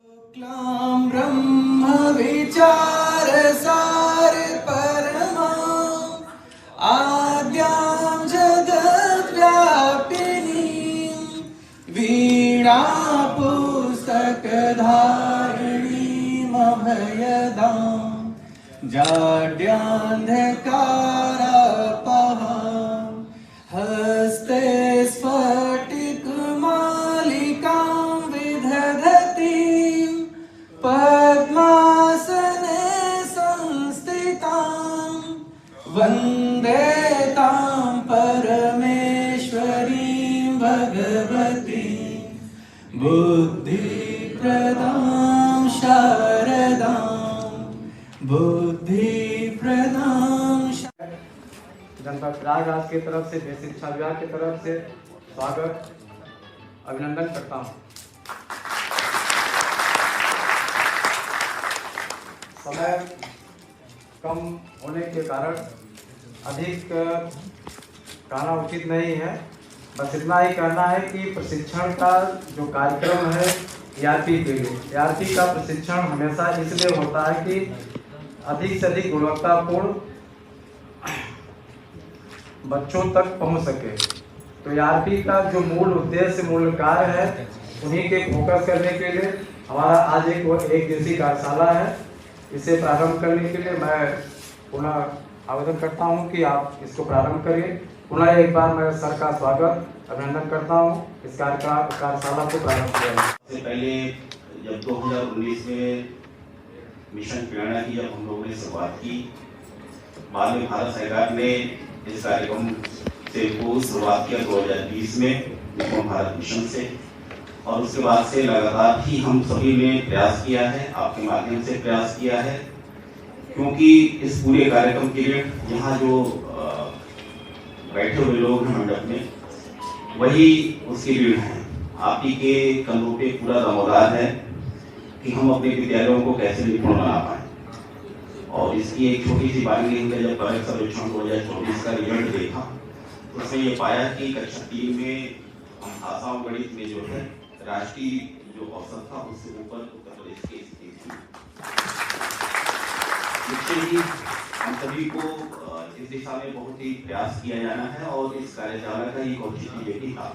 क्लां ब्रह्म विचार सार परमा आद्यां जगद्व्यापिनीं वीणा पुस्तकधारिणीमभयदां जाड्यान्धकारापहां हस्ते स्फटिकमालिकां विदधतीं पद्मासने संस्थितां वन्दे तां परमेश्वरीं भगवतीं बुद्धिप्रदां शारदां बुद्धिप्रदां। जनपद प्रयागराज की तरफ से देश शिक्षा विभाग की तरफ से स्वागत अभिनंदन करता हूँ। समय कम होने के कारण अधिक कहना उचित नहीं है, बस इतना ही कहना है कि प्रशिक्षण का जो कार्यक्रम है ERP के लिए, ERP का प्रशिक्षण हमेशा इसलिए होता है कि अधिक से अधिक गुणवत्तापूर्ण बच्चों तक पहुंच सके। तो ERP का जो मूल उद्देश्य मूल कार्य है उन्हीं के फोकस करने के लिए हमारा आज एक दिवसीय कार्यशाला है। इसे प्रारंभ करने के लिए मैं पुनः आवेदन करता हूं कि आप इसको प्रारंभ करिए। पुनः एक बार मैं सर का स्वागत अभिनंदन करता हूं इस कार्यशाला को प्रारंभ किया। सबसे पहले जब 2019 में मिशन प्रेरणा की जब हम लोगों ने शुरुआत की, बाद में भारत सरकार ने इस कार्यक्रम से को शुरुआत किया 2020 में विकसित भारत मिशन से, और उसके बाद से लगातार ही हम सभी ने प्रयास किया है, आपके माध्यम से प्रयास किया है, क्योंकि इस पूरे कार्यक्रम के लिए यहाँ जो बैठे हुए लोग हैं मंडप में वही उसकी रीढ़ है। आप ही के कंधों पे पूरा दामोदार है कि हम अपने विद्यालयों को कैसे निपुण बना पाए। और इसकी एक छोटी सी बात ये है, जब परीक्षा सर्वेक्षण 2024 का रिजल्ट देखा तो उसमें ये पाया कि कक्षा 3 में हम भाषा और गणित में जो है राष्ट्रीय जो औसत था उससे ऊपर उत्तर प्रदेश की स्थिति थी। इसके लिए हम सभी को इस दिशा में बहुत ही प्रयास किया जाना है, और इस कार्यशाला का एक औचित्य ये भी था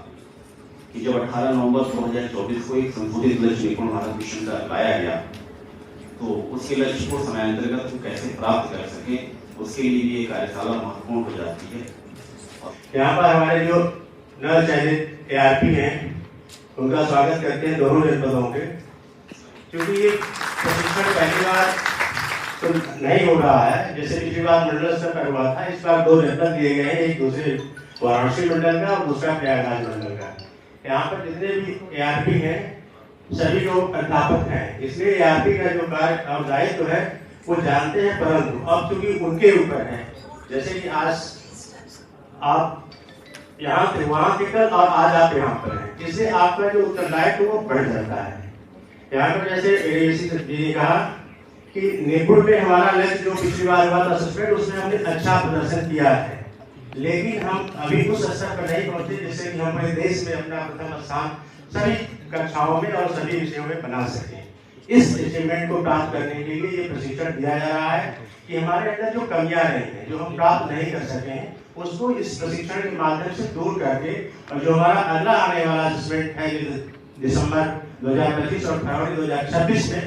कि जब 18 नवंबर 2024 को एक संशोधित लक्ष्य निपुण भारत मिशन का लाया गया, तो उसके लक्ष्य को समयान्तर्गत कैसे प्राप्त कर सके उसके लिए भी ये कार्यशाला महत्वपूर्ण हो जाती है। यहाँ पर हमारे जो नव चयनित ARP हैं उनका स्वागत करते हैं दोनों जनपदों के, क्योंकि ये प्रशिक्षण पहली बार तो नहीं हो रहा है। जैसे पिछली बार मंडल स्तर पर हुआ था, इस बार 2 जनपद दिए गए हैं, एक दूसरे वाराणसी मंडल का और दूसरा प्रयागराज मंडल का। यहाँ पर जितने भी ARP हैं सभी लोग अध्यापक हैं, इसलिए ARP का जो कार्य और दायित्व है वो जानते हैं, परंतु अब चूंकि उनके ऊपर है, जैसे कि आज आप यहाँ थे वहाँ थे कल और आज आप यहाँ पर हैं, जिससे आपका जो उत्तरदायित्व वो बढ़ जाता है। यहाँ पर जैसे ADVC जी ने कहा कि निपुण में हमारा लक्ष्य जो पिछली बार हुआ था असेसमेंट, उसमें हमने अच्छा प्रदर्शन किया है, लेकिन हम अभी उस स्तर पर नहीं पहुंचे जिससे कि हम पूरे देश में अपना प्रथम स्थान सभी कक्षाओं में और सभी विषयों में बना सके। इस अचीवमेंट को प्राप्त करने के लिए ये प्रशिक्षण दिया जा रहा है कि हमारे अंदर जो कमियां रही हैं, जो हम प्राप्त नहीं कर सके हैं, उसको इस प्रशिक्षण के माध्यम से दूर करके, और जो हमारा अगला आने वाला असेसमेंट है दिसंबर 2025 और फरवरी 2026 में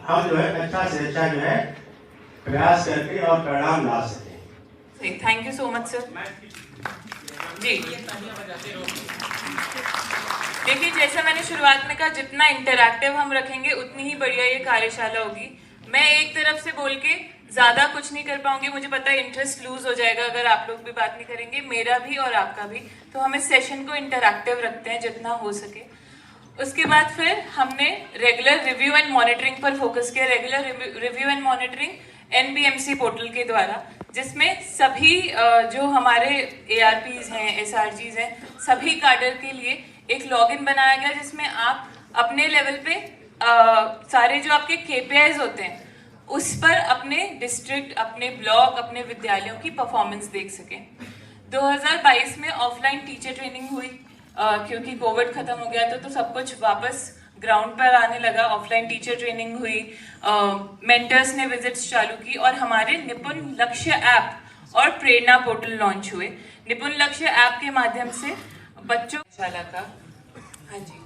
हम जो है अच्छा से अच्छा जो है प्रयास करके और परिणाम ला सकें। Thank you so much sir. जी देखिए, जैसा मैंने शुरुआत में कहा, जितना इंटरैक्टिव हम रखेंगे उतनी ही बढ़िया ये कार्यशाला होगी। मैं एक तरफ से बोल के ज्यादा कुछ नहीं कर पाऊंगी, मुझे पता है इंटरेस्ट लूज हो जाएगा अगर आप लोग भी बात नहीं करेंगे, मेरा भी और आपका भी। तो हम इस सेशन को इंटरैक्टिव रखते हैं जितना हो सके। उसके बाद फिर हमने रेगुलर रिव्यू एंड मॉनिटरिंग पर फोकस किया। Regular review and monitoring NBMC portal के द्वारा, जिसमें सभी जो हमारे ARPs हैं, SRGs हैं, सभी कैडर के लिए एक लॉगिन बनाया गया, जिसमें आप अपने लेवल पे सारे जो आपके KPIs होते हैं उस पर अपने डिस्ट्रिक्ट, अपने ब्लॉक, अपने विद्यालयों की परफॉर्मेंस देख सकें। 2022 में ऑफलाइन टीचर ट्रेनिंग हुई क्योंकि कोविड खत्म हो गया था, तो सब कुछ वापस ग्राउंड पर आने लगा, ऑफलाइन टीचर ट्रेनिंग हुई, मेंटर्स ने विजिट्स चालू की और हमारे निपुण लक्ष्य ऐप और प्रेरणा पोर्टल लॉन्च हुए। निपुण लक्ष्य ऐप के माध्यम से बच्चों शाला का हाँ जी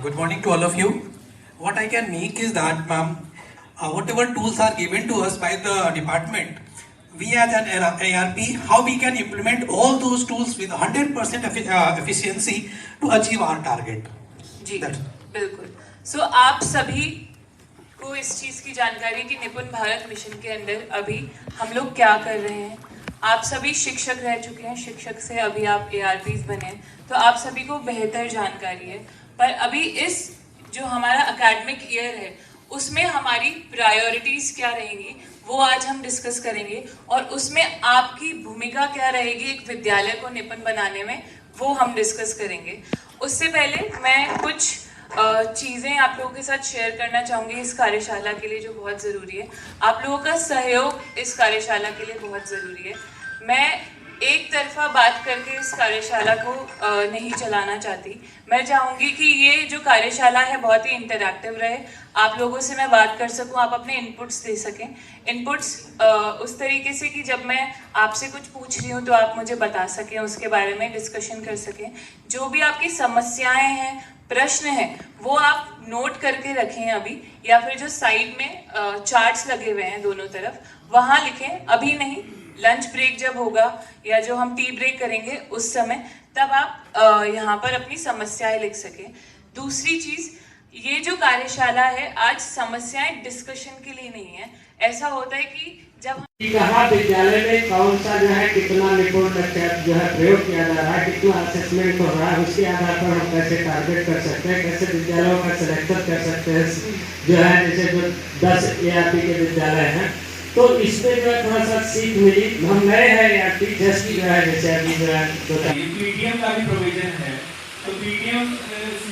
Good morning to all of you. What I can make is that, ma'am, whatever tools are given to us by the department, we as an ARP, how we can implement all those tools with 100% efficiency to achieve our target. जी बिल्कुल। सो आप सभी को इस चीज़ की जानकारी कि निपुण Bharat mission के अंदर अभी हम लोग क्या कर रहे हैं। आप सभी शिक्षक रह चुके हैं, शिक्षक से अभी आप ARPs बने हैं, तो आप सभी को बेहतर जानकारी है। पर अभी इस जो हमारा एकेडमिक ईयर है उसमें हमारी प्रायोरिटीज़ क्या रहेंगी वो आज हम डिस्कस करेंगे और उसमें आपकी भूमिका क्या रहेगी एक विद्यालय को निपुण बनाने में, वो हम डिस्कस करेंगे। उससे पहले मैं कुछ चीज़ें आप लोगों के साथ शेयर करना चाहूँगी इस कार्यशाला के लिए जो बहुत ज़रूरी है। आप लोगों का सहयोग इस कार्यशाला के लिए बहुत ज़रूरी है। मैं एक तरफा बात करके इस कार्यशाला को नहीं चलाना चाहती। मैं चाहूँगी कि ये जो कार्यशाला है बहुत ही इंटरैक्टिव रहे, आप लोगों से मैं बात कर सकूँ, आप अपने इनपुट्स दे सकें। इनपुट्स उस तरीके से कि जब मैं आपसे कुछ पूछ रही हूँ तो आप मुझे बता सकें, उसके बारे में डिस्कशन कर सकें। जो भी आपकी समस्याएं हैं, प्रश्न हैं, वो आप नोट करके रखें अभी, या फिर जो साइड में चार्ट्स लगे हुए हैं दोनों तरफ वहाँ लिखें। अभी नहीं, लंच ब्रेक जब होगा या जो हम टी ब्रेक करेंगे उस समय, तब आप यहाँ पर अपनी समस्याएं लिख सकें। दूसरी चीज़, ये जो कार्यशाला है आज समस्याएं डिस्कशन के लिए नहीं है। ऐसा होता है कि जब कहाँ विद्यालय में कौन सा जो है कितना निपुण लक्ष्य जो है प्रयोग किया जा रहा है, कितना असेसमेंट हो रहा है, उसके आधार पर हम कैसे टारगेट कर सकते हैं, कैसे विद्यालयों का सिलेक्शन कर सकते हैं। जो है जैसे जो 10 ARP के विद्यालय हैं, तो इसमें जो है थोड़ा सा सीख मिली। हम नए हैं ARP जैसे जो है जैसे अभी जो है PTM का भी प्रोविजन है, तो PTM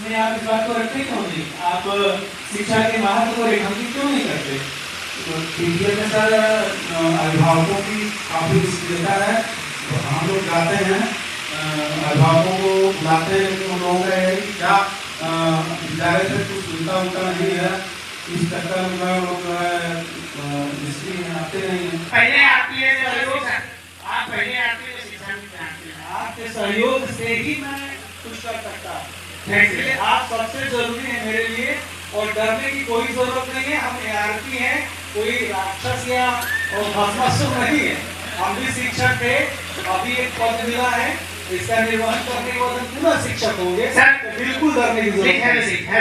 में आप इस बात को रखते क्यों नहीं? आप शिक्षा के महत्व को रेखांकित क्यों नहीं करते? तो PTM में सर अभिभावकों की काफ़ी सुविधा है। तो हम लोग जाते हैं, अभिभावकों को बुलाते हैं, लेकिन उन लोगों का है कि क्या विद्यालय से कुछ सुविधा उनका नहीं है, इस चक्कर में लोग जो है इसलिए आते नहीं हैं। पहले आपके सहयोग, आप पहले आपके शिक्षा में जानते हैं, आपके सहयोग से ही मैं कुछ कर सकता हूँ। इसलिए आप सबसे जरूरी है मेरे लिए, और डरने की कोई जरूरत नहीं है। हम ARP हैं, कोई राक्षस या भस्मासुर नहीं है। हम भी शिक्षक थे, अभी एक पद मिला है, इसका निर्वहन करने के बाद पूरा शिक्षक होंगे। बिल्कुल डरने की जरूरत है।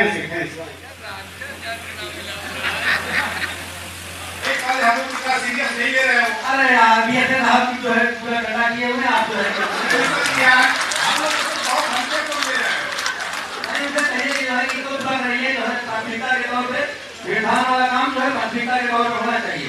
सीरियस नहीं ले रहे हो। अरे यार ये साहब की जो है पूरा गला किए हुए आप जो है प्राथमिकता के तौर पे निर्धारण वाला काम जो है प्राथमिकता के तौर पर होना चाहिए।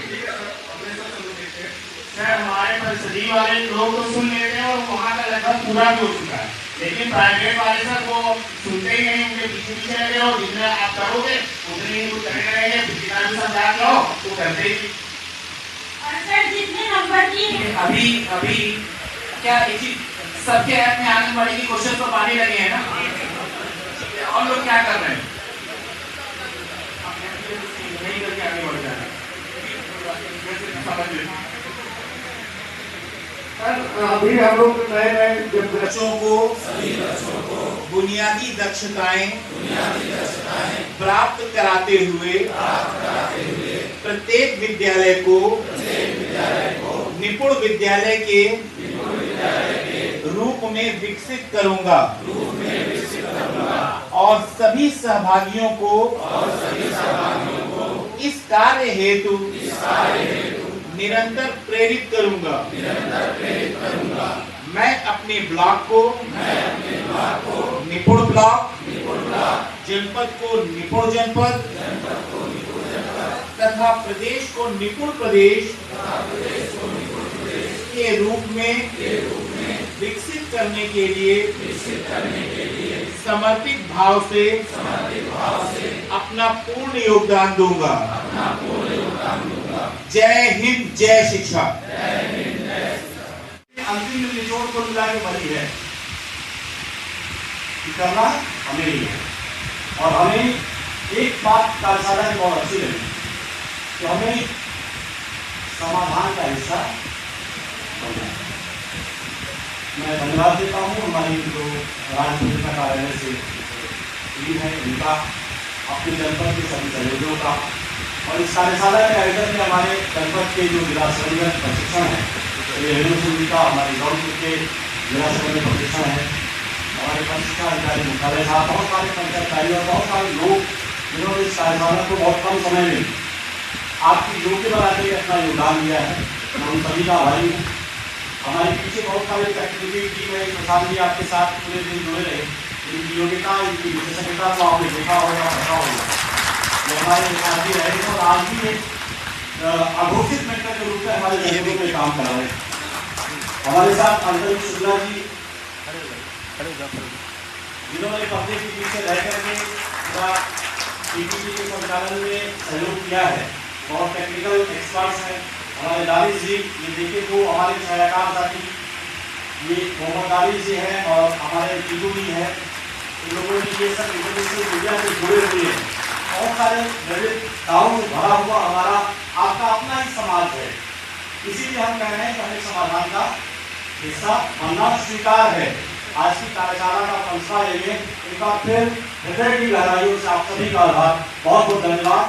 सर हमारे परिषदी वाले लोग तो सुन लेते हैं और वहाँ का लगभग पूरा भी हो चुका है, लेकिन प्राइवेट वाले सर वो सुनते ही नहीं, उनके पीछे पीछे लगे हो। जितने आप करोगे उतने ही कुछ करने रहेंगे, जितना भी समझा लो तो करते ही। जितने नंबर की अभी क्या सबके ऐप में आंगनबाड़ी की क्वेश्चन तो पाने लगे हैं ना, और लोग क्या कर रहे हैं? नहीं करके आगे बढ़ जा रहे हैं। अभी हम लोग नए बच्चों को बुनियादी दक्षताएं प्राप्त कराते हुए प्रत्येक विद्यालय को निपुण विद्यालय के रूप में विकसित करूंगा और सभी सहभागियों को इस कार्य हेतु निरंतर प्रेरित करूंगा। मैं अपने ब्लॉक को निपुण ब्लॉक, जनपद को निपुण जनपद तथा प्रदेश को निपुण प्रदेश के रूप में विकसित करने के लिए समर्पित भाव से अपना पूर्ण योगदान दूंगा। जय हिंद, जय शिक्षा। अंतिम निचोड़ को मिला के बनी है कि करना हमें ही है। और हमें एक बात कार्यशाला की बहुत अच्छी लगी कि हमें समाधान का हिस्सा बनना है। मैं धन्यवाद देता हूँ हमारी जो राज्य कार्यालय से टीम है उनका, अपने जनपद के सभी सहयोगियों का, और इस कार्यशाला के आयोजन में हमारे जनपद के जो जिला संगठन प्रशिक्षण है, रेणु सिंह जी का, हमारे गौरव के जिला संगठन प्रशिक्षण है, हमारे प्रशिक्षण अधिकारी मुख्यालय साहब, बहुत सारे पंचायत और बहुत सारे लोग जिन्होंने इस कार्यशाला को बहुत कम समय में आपकी योग्य बनाने में अपना योगदान दिया है, मैं उन सभी का आभारी हूँ। हमारे पीछे बहुत सारे टेक्निकल टीम है, प्रसाद जी आपके साथ पूरे दिन जुड़े रहे, इनकी योग्यता, इनकी विशेषज्ञता को आपने देखा होगा, पता होगा। ये हमारे साथ भी रहे और आज भी एक अघोषित मेंटर के रूप में हमारे जरूरत में काम कर रहे हैं। हमारे साथ अंजलि शुक्ला जी, जिन्होंने पर्दे के पीछे रह करके पूरा पीपीटी के संचालन में सहयोग किया है, बहुत टेक्निकल एक्सपर्ट्स हैं। हमारे दानिश जी, ये देखिए तो हमारे छायाकार साथी, ये मोहम्मद दानिश जी हैं और हमारे जीतू जी हैं। इन लोगों ने ये सब इंटरनेशनल मीडिया से जुड़े हुए हैं। बहुत सारे गाँव में भरा हुआ हमारा आपका अपना ही समाज है, इसीलिए हम कह रहे हैं कि हमें समाधान का हिस्सा बनना स्वीकार है। आज की कार्यशाला का फलसफा यही है। एक बार फिर हृदय की गहराइयों से आप सभी का आभार, बहुत बहुत धन्यवाद।